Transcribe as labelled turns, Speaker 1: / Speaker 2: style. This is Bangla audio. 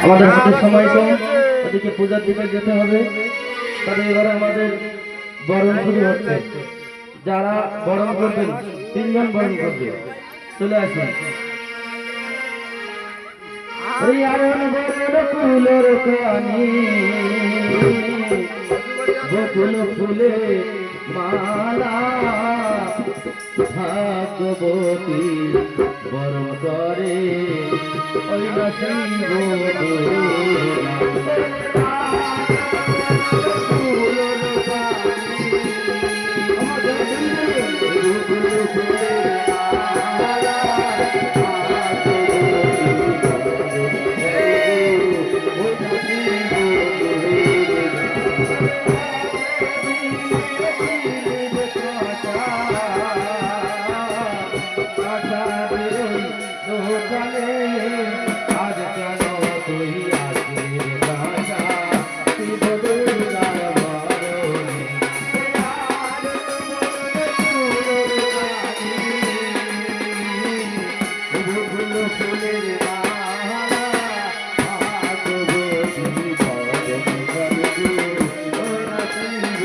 Speaker 1: আমাদের হাতে সময় কম, ওদিকে পূজার দিকে যেতে হবে। তবে এবারে আমাদের বরণ শুরু হচ্ছে। যারা বরণ করবেন, 3 জন বরণ করবে, চলে আসুন। ওই আরণ বরণ ফুলের কানি, বকুল ফুলে মালা, ভাগবতী বরণ করে ওই নসিব